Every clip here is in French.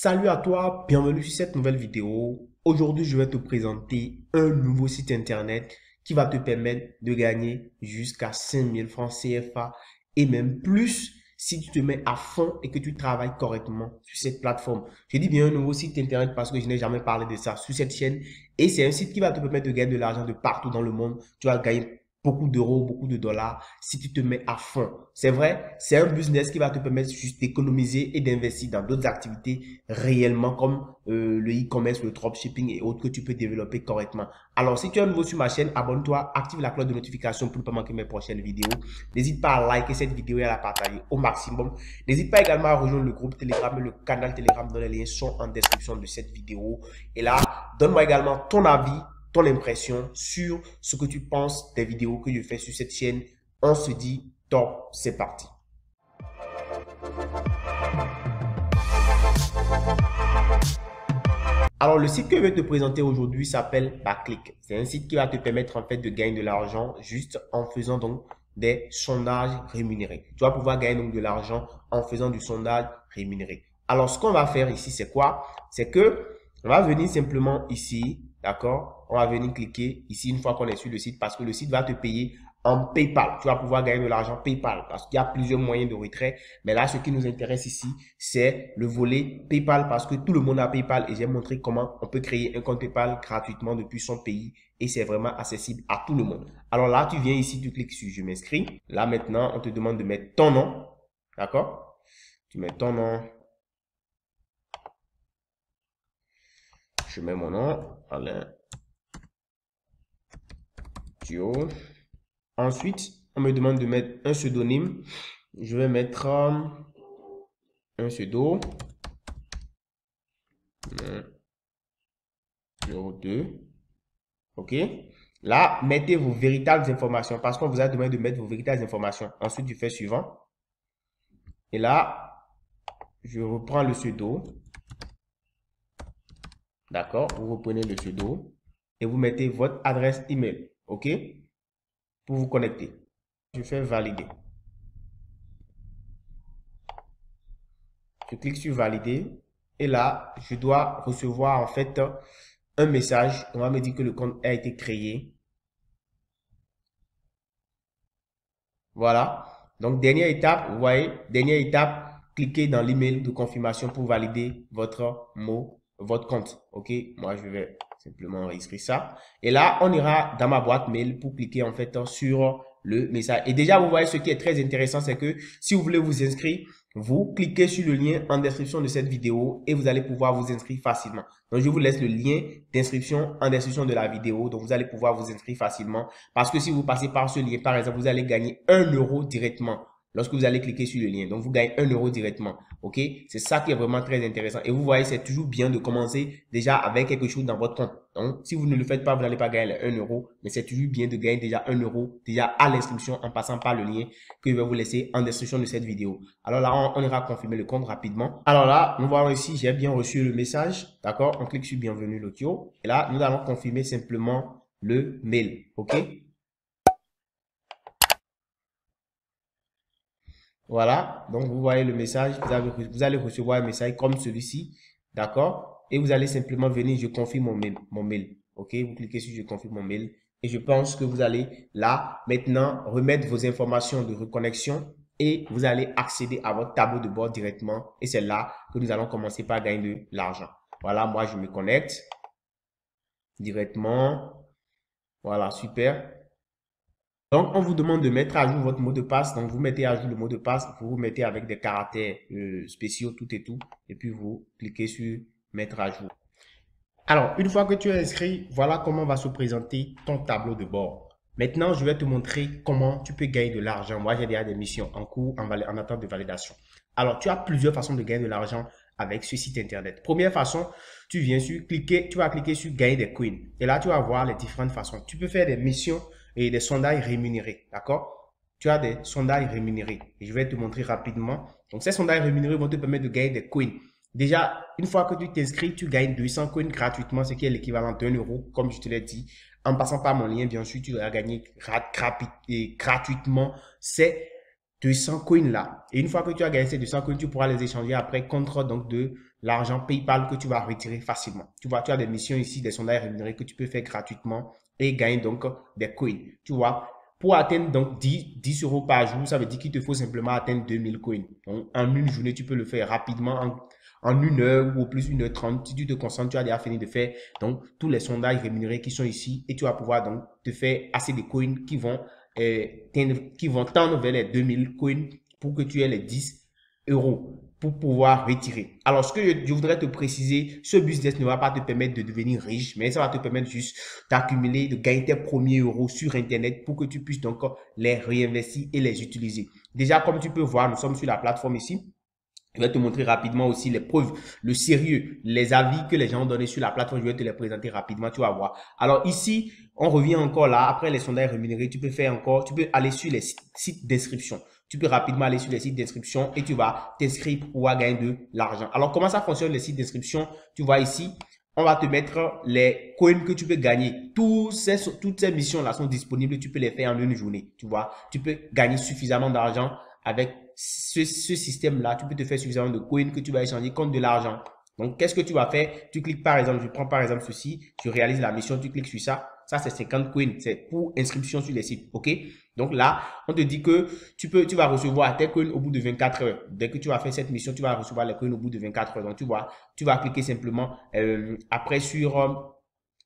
Salut à toi, bienvenue sur cette nouvelle vidéo. Aujourd'hui, je vais te présenter un nouveau site internet qui va te permettre de gagner jusqu'à 5000 francs CFA et même plus si tu te mets à fond et que tu travailles correctement sur cette plateforme. Je dis bien un nouveau site internet parce que je n'ai jamais parlé de ça sur cette chaîne et c'est un site qui va te permettre de gagner de l'argent de partout dans le monde. Tu vas gagner beaucoup d'euros, beaucoup de dollars si tu te mets à fond. C'est vrai, c'est un business qui va te permettre juste d'économiser et d'investir dans d'autres activités réellement comme le e-commerce, le dropshipping et autres que tu peux développer correctement. Alors, si tu es nouveau sur ma chaîne, abonne-toi, active la cloche de notification pour ne pas manquer mes prochaines vidéos. N'hésite pas à liker cette vidéo et à la partager au maximum. N'hésite pas également à rejoindre le groupe Telegram et le canal Telegram dont les liens sont en description de cette vidéo. Et là, donne-moi également ton avis, ton impression sur ce que tu penses des vidéos que je fais sur cette chaîne. On se dit top, c'est parti. Alors, le site que je vais te présenter aujourd'hui s'appelle Backclick. C'est un site qui va te permettre en fait de gagner de l'argent juste en faisant donc des sondages rémunérés. Tu vas pouvoir gagner donc de l'argent en faisant du sondage rémunéré. Alors, ce qu'on va faire ici, c'est quoi? C'est que on va venir simplement ici, d'accord? On va venir cliquer ici une fois qu'on est sur le site parce que le site va te payer en PayPal. Tu vas pouvoir gagner de l'argent PayPal parce qu'il y a plusieurs moyens de retrait. Mais là, ce qui nous intéresse ici, c'est le volet PayPal parce que tout le monde a PayPal et j'ai montré comment on peut créer un compte PayPal gratuitement depuis son pays et c'est vraiment accessible à tout le monde. Alors là, tu viens ici, tu cliques sur je m'inscris. Là, maintenant, on te demande de mettre ton nom. D'accord? Tu mets ton nom. Je mets mon nom, Alain Thio. Ensuite, on me demande de mettre un pseudonyme. Je vais mettre un pseudo. 02. OK. Là, mettez vos véritables informations parce qu'on vous a demandé de mettre vos véritables informations. Ensuite, je fais suivant. Et là, je reprends le pseudo. D'accord. Vous reprenez le pseudo et vous mettez votre adresse email. OK. Pour vous connecter. Je fais valider. Je clique sur valider. Et là, je dois recevoir en fait un message. On va me dire que le compte a été créé. Voilà. Donc, dernière étape, vous voyez, dernière étape, cliquez dans l'email de confirmation pour valider votre mot, votre compte. OK. Moi, je vais simplement enregistrer ça. Et là, on ira dans ma boîte mail pour cliquer en fait sur le message. Et déjà, vous voyez, ce qui est très intéressant, c'est que si vous voulez vous inscrire, vous cliquez sur le lien en description de cette vidéo et vous allez pouvoir vous inscrire facilement. Donc, je vous laisse le lien d'inscription en description de la vidéo. Donc, vous allez pouvoir vous inscrire facilement parce que si vous passez par ce lien, par exemple, vous allez gagner 1 euro directement lorsque vous allez cliquer sur le lien. Donc, vous gagnez 1 euro directement. OK? C'est ça qui est vraiment très intéressant. Et vous voyez, c'est toujours bien de commencer déjà avec quelque chose dans votre compte. Donc, si vous ne le faites pas, vous n'allez pas gagner les 1 euro. Mais c'est toujours bien de gagner déjà 1 euro déjà à l'inscription en passant par le lien que je vais vous laisser en description de cette vidéo. Alors là, on ira confirmer le compte rapidement. Alors là, nous voyons ici, j'ai bien reçu le message. D'accord? On clique sur bienvenue l'audio. Et là, nous allons confirmer simplement le mail. OK? Voilà, donc vous voyez le message, vous allez recevoir un message comme celui-ci, d'accord? Et vous allez simplement venir, je confirme mon mail, ok? Vous cliquez sur je confirme mon mail et je pense que vous allez là maintenant remettre vos informations de reconnexion et vous allez accéder à votre tableau de bord directement et c'est là que nous allons commencer par gagner de l'argent. Voilà, moi je me connecte directement, voilà, super. Donc, on vous demande de mettre à jour votre mot de passe. Donc, vous mettez à jour le mot de passe. Vous vous mettez avec des caractères spéciaux, tout et tout. Et puis, vous cliquez sur mettre à jour. Alors, une fois que tu es inscrit, voilà comment va se présenter ton tableau de bord. Maintenant, je vais te montrer comment tu peux gagner de l'argent. Moi, j'ai déjà des missions en cours, en attente de validation. Alors, tu as plusieurs façons de gagner de l'argent avec ce site internet. Première façon, tu vas cliquer sur gagner des coins. Et là, tu vas voir les différentes façons. Tu peux faire des missions et des sondages rémunérés, d'accord? Tu as des sondages rémunérés et je vais te montrer rapidement. Donc, ces sondages rémunérés vont te permettre de gagner des coins. Déjà, une fois que tu t'inscris, tu gagnes 200 coins gratuitement, ce qui est l'équivalent d'1 euro, comme je te l'ai dit. En passant par mon lien, bien sûr, tu vas gagner gratuitement ces 200 coins là. Et une fois que tu as gagné ces 200 coins, tu pourras les échanger après contre donc de l'argent PayPal que tu vas retirer facilement. Tu vois, tu as des missions ici, des sondages rémunérés que tu peux faire gratuitement et gagner donc des coins. Tu vois, pour atteindre donc 10 euros par jour, ça veut dire qu'il te faut simplement atteindre 2000 coins. Donc, en une journée, tu peux le faire rapidement en une heure ou au plus 1h30. Si tu te concentres, tu as déjà fini de faire donc tous les sondages rémunérés qui sont ici et tu vas pouvoir donc te faire assez de coins qui vont tendre vers les 2000 coins pour que tu aies les 10 euros pour pouvoir retirer. Alors, ce que je voudrais te préciser, ce business ne va pas te permettre de devenir riche, mais ça va te permettre juste d'accumuler, de gagner tes premiers euros sur Internet pour que tu puisses donc les réinvestir et les utiliser. Déjà, comme tu peux voir, nous sommes sur la plateforme ici. Je vais te montrer rapidement aussi les preuves, le sérieux, les avis que les gens ont donnés sur la plateforme. Je vais te les présenter rapidement, tu vas voir. Alors ici, on revient encore là. Après les sondages rémunérés, tu peux aller sur les sites d'inscription. Tu peux rapidement aller sur les sites d'inscription et tu vas t'inscrire pour pouvoir gagner de l'argent. Alors, comment ça fonctionne les sites d'inscription? Tu vois ici, on va te mettre les coins que tu peux gagner. Toutes ces missions-là sont disponibles. Tu peux les faire en une journée. Tu vois, tu peux gagner suffisamment d'argent avec ce système-là. Tu peux te faire suffisamment de coins que tu vas échanger contre de l'argent. Donc, qu'est-ce que tu vas faire? Tu cliques par exemple, je prends par exemple ceci, tu réalises la mission, tu cliques sur ça. Ça, c'est 50 coins. C'est pour inscription sur les sites. OK? Donc là, on te dit que tu vas recevoir tes coins au bout de 24 heures. Dès que tu vas faire cette mission, tu vas recevoir les coins au bout de 24 heures. Donc, tu vois, tu vas cliquer simplement après sur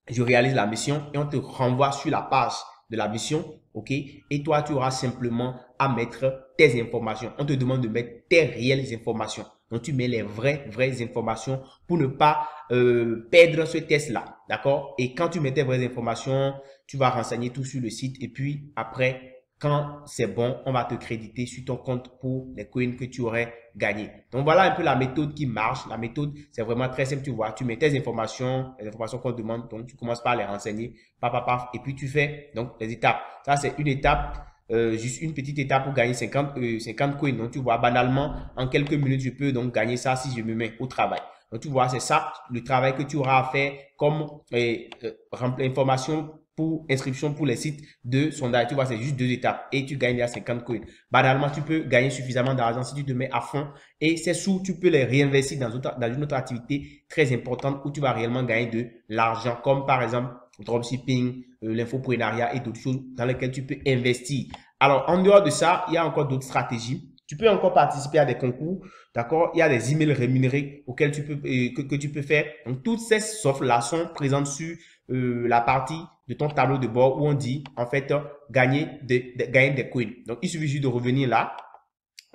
je réalise la mission et on te renvoie sur la page de la mission. OK? Et toi, tu auras simplement à mettre tes informations. On te demande de mettre tes réelles informations. Donc, tu mets les vraies informations pour ne pas perdre ce test-là. D'accord? Et quand tu mets tes vraies informations, tu vas renseigner tout sur le site. Et puis, après, quand c'est bon, on va te créditer sur ton compte pour les coins que tu aurais gagné. Donc, voilà un peu la méthode qui marche. La méthode, c'est vraiment très simple. Tu vois, tu mets tes informations, les informations qu'on te demande. Donc, tu commences par les renseigner. Et puis, tu fais donc les étapes. Ça, c'est une étape. Juste une petite étape pour gagner 50 coins. Donc, tu vois, banalement, en quelques minutes, je peux donc gagner ça si je me mets au travail. Donc, tu vois, c'est ça le travail que tu auras à faire comme information pour inscription pour les sites de sondage. Tu vois, c'est juste 2 étapes et tu gagnes à 50 coins. Banalement, tu peux gagner suffisamment d'argent si tu te mets à fond et ces sous, tu peux les réinvestir dans une autre activité très importante où tu vas réellement gagner de l'argent, comme par exemple dropshipping, l'infoprenariat et d'autres choses dans lesquelles tu peux investir. Alors, en dehors de ça, il y a encore d'autres stratégies. Tu peux encore participer à des concours, d'accord? Il y a des emails rémunérés auxquels tu peux que tu peux faire. Donc, toutes ces offres-là sont présentes sur la partie de ton tableau de bord où on dit, en fait, gagner des coins. Donc, il suffit juste de revenir là,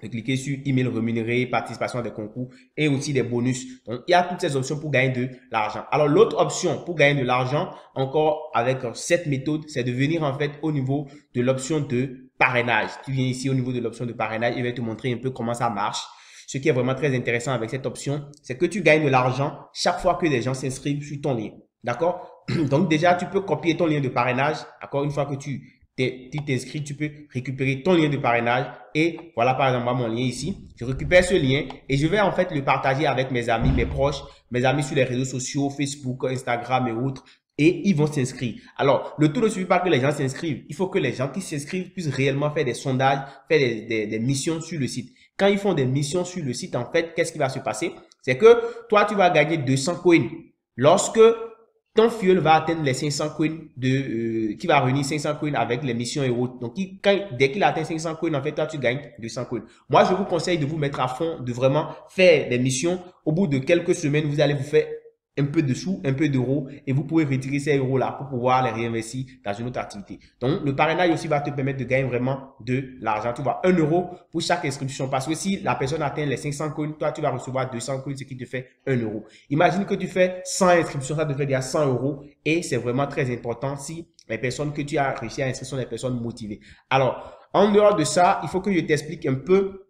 de cliquer sur email rémunéré, participation à des concours et aussi des bonus. Donc, il y a toutes ces options pour gagner de l'argent. Alors, l'autre option pour gagner de l'argent, encore avec cette méthode, c'est de venir en fait au niveau de l'option de parrainage. Tu viens ici au niveau de l'option de parrainage et je vais te montrer un peu comment ça marche. Ce qui est vraiment très intéressant avec cette option, c'est que tu gagnes de l'argent chaque fois que des gens s'inscrivent sur ton lien. D'accord? Donc, déjà, tu peux copier ton lien de parrainage. D'accord? Une fois que tu t'inscris, tu peux récupérer ton lien de parrainage et voilà par exemple mon lien ici. Je récupère ce lien et je vais en fait le partager avec mes amis, mes proches, mes amis sur les réseaux sociaux, Facebook, Instagram et autres et ils vont s'inscrire. Alors, le tout ne suffit pas que les gens s'inscrivent. Il faut que les gens qui s'inscrivent puissent réellement faire des sondages, faire des missions sur le site. Quand ils font des missions sur le site, en fait, qu'est-ce qui va se passer? C'est que toi, tu vas gagner 200 coins. Lorsque ton fuel va atteindre les 500 coins qui va réunir 500 coins avec les missions et autres. Donc, dès qu'il atteint 500 coins, en fait, toi, tu gagnes 200 coins. Moi, je vous conseille de vous mettre à fond, de vraiment faire des missions. Au bout de quelques semaines, vous allez vous faire un peu de sous, un peu d'euros et vous pouvez retirer ces euros-là pour pouvoir les réinvestir dans une autre activité. Donc, le parrainage aussi va te permettre de gagner vraiment de l'argent. Tu vois, 1 euro pour chaque inscription parce que si la personne atteint les 500 coins, toi, tu vas recevoir 200 coins, ce qui te fait 1 euro. Imagine que tu fais 100 inscriptions, ça te fait déjà 100 euros et c'est vraiment très important si les personnes que tu as réussi à inscrire sont des personnes motivées. Alors, en dehors de ça, il faut que je t'explique un peu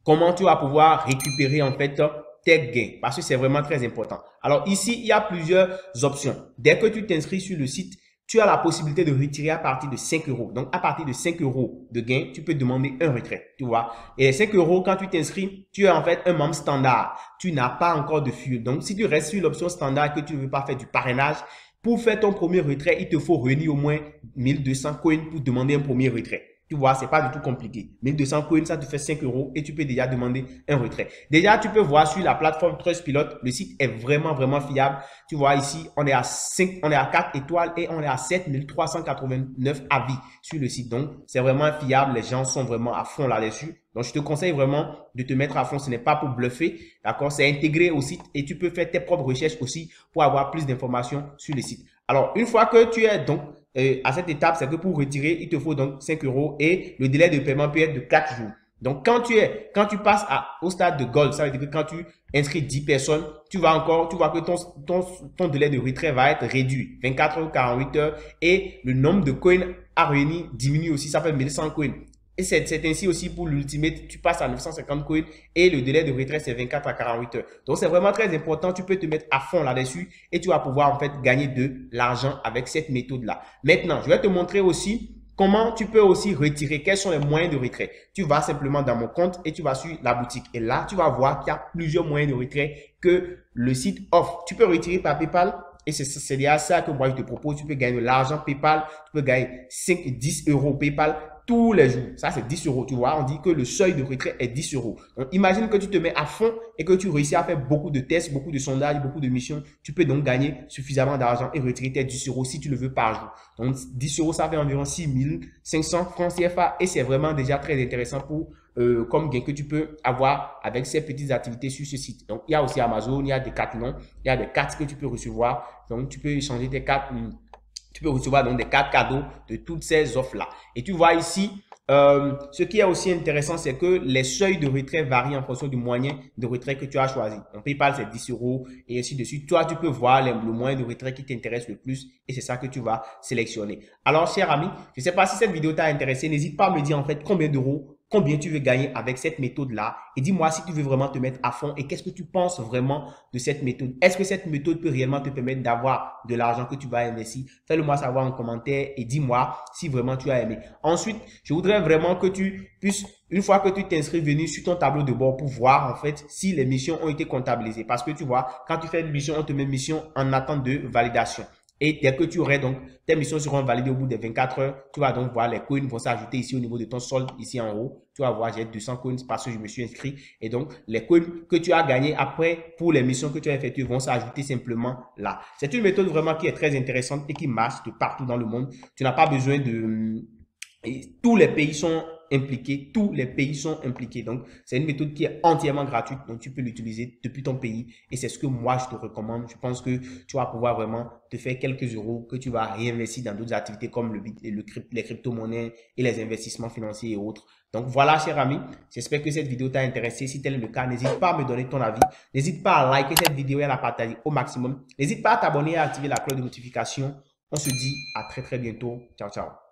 comment tu vas pouvoir récupérer en fait tes gains parce que c'est vraiment très important. Alors ici, il y a plusieurs options. Dès que tu t'inscris sur le site, tu as la possibilité de retirer à partir de 5 euros. Donc, à partir de 5 euros de gain, tu peux demander un retrait, tu vois. Et les 5 euros, quand tu t'inscris, tu es en fait un membre standard. Tu n'as pas encore de fuel. Donc, si tu restes sur l'option standard et que tu ne veux pas faire du parrainage, pour faire ton premier retrait, il te faut réunir au moins 1200 coins pour demander un premier retrait. Tu vois, c'est pas du tout compliqué. 1200 coins, ça te fait 5 euros et tu peux déjà demander un retrait. Déjà, tu peux voir sur la plateforme Trustpilot, le site est vraiment, vraiment fiable. Tu vois ici, on est à 4 étoiles et on est à 7389 avis sur le site. Donc, c'est vraiment fiable. Les gens sont vraiment à fond là-dessus. Donc, je te conseille vraiment de te mettre à fond. Ce n'est pas pour bluffer, d'accord? C'est intégré au site et tu peux faire tes propres recherches aussi pour avoir plus d'informations sur le site. Alors, une fois que tu es donc à cette étape, c'est que pour retirer, il te faut donc 5 euros et le délai de paiement peut être de 4 jours. Donc, quand tu passes au stade de Gold, ça veut dire que quand tu inscris 10 personnes, tu vois que ton délai de retrait va être réduit, 24 ou 48 heures, et le nombre de coins à réunir diminue aussi, ça fait 1100 coins. Et c'est ainsi aussi pour l'Ultimate, tu passes à 950 coins et le délai de retrait c'est 24 à 48 heures. Donc c'est vraiment très important, tu peux te mettre à fond là-dessus et tu vas pouvoir en fait gagner de l'argent avec cette méthode-là. Maintenant, je vais te montrer aussi comment tu peux aussi retirer, quels sont les moyens de retrait. Tu vas simplement dans mon compte et tu vas sur la boutique. Et là, tu vas voir qu'il y a plusieurs moyens de retrait que le site offre. Tu peux retirer par PayPal. Et c'est déjà ça que moi je te propose. Tu peux gagner de l'argent PayPal. Tu peux gagner 10 euros PayPal tous les jours. Ça, c'est 10 euros. Tu vois, on dit que le seuil de retrait est 10 euros. Donc, imagine que tu te mets à fond et que tu réussis à faire beaucoup de tests, beaucoup de sondages, beaucoup de missions. Tu peux donc gagner suffisamment d'argent et retirer tes 10 euros si tu le veux par jour. Donc, 10 euros, ça fait environ 6500 francs CFA et c'est vraiment déjà très intéressant pour comme gain que tu peux avoir avec ces petites activités sur ce site. Donc, il y a aussi Amazon, il y a Decathlon, il y a des cartes que tu peux recevoir. Donc, tu peux échanger tes cartes. Tu peux recevoir donc des cartes cadeaux de toutes ces offres-là. Et tu vois ici, ce qui est aussi intéressant, c'est que les seuils de retrait varient en fonction du moyen de retrait que tu as choisi. Donc, PayPal, c'est 10 euros et ainsi de suite. Toi, tu peux voir le moyen de retrait qui t'intéresse le plus et c'est ça que tu vas sélectionner. Alors, cher ami, je ne sais pas si cette vidéo t'a intéressé. N'hésite pas à me dire en fait combien tu veux gagner avec cette méthode-là. Et dis-moi si tu veux vraiment te mettre à fond et qu'est-ce que tu penses vraiment de cette méthode. Est-ce que cette méthode peut réellement te permettre d'avoir de l'argent que tu vas investir? Fais-le moi savoir en commentaire et dis-moi si vraiment tu as aimé. Ensuite, je voudrais vraiment que tu puisses, une fois que tu t'inscris, venir sur ton tableau de bord pour voir en fait si les missions ont été comptabilisées. Parce que tu vois, quand tu fais une mission, on te met une mission en attente de validation. Et dès que tu aurais donc, tes missions seront validées au bout de 24 heures. Tu vas donc voir les coins vont s'ajouter ici au niveau de ton solde, ici en haut. Tu vas voir, j'ai 200 coins parce que je me suis inscrit. Et donc, les coins que tu as gagnés après pour les missions que tu as effectuées vont s'ajouter simplement là. C'est une méthode vraiment qui est très intéressante et qui marche de partout dans le monde. Tu n'as pas besoin de... tous les pays sont impliqués, tous les pays sont impliqués. Donc, c'est une méthode qui est entièrement gratuite, donc tu peux l'utiliser depuis ton pays et c'est ce que moi, je te recommande. Je pense que tu vas pouvoir vraiment te faire quelques euros que tu vas réinvestir dans d'autres activités comme les crypto-monnaies et les investissements financiers et autres. Donc, voilà, cher ami, j'espère que cette vidéo t'a intéressé. Si tel est le cas, n'hésite pas à me donner ton avis. N'hésite pas à liker cette vidéo et à la partager au maximum. N'hésite pas à t'abonner et à activer la cloche de notification. On se dit à très, très bientôt. Ciao, ciao.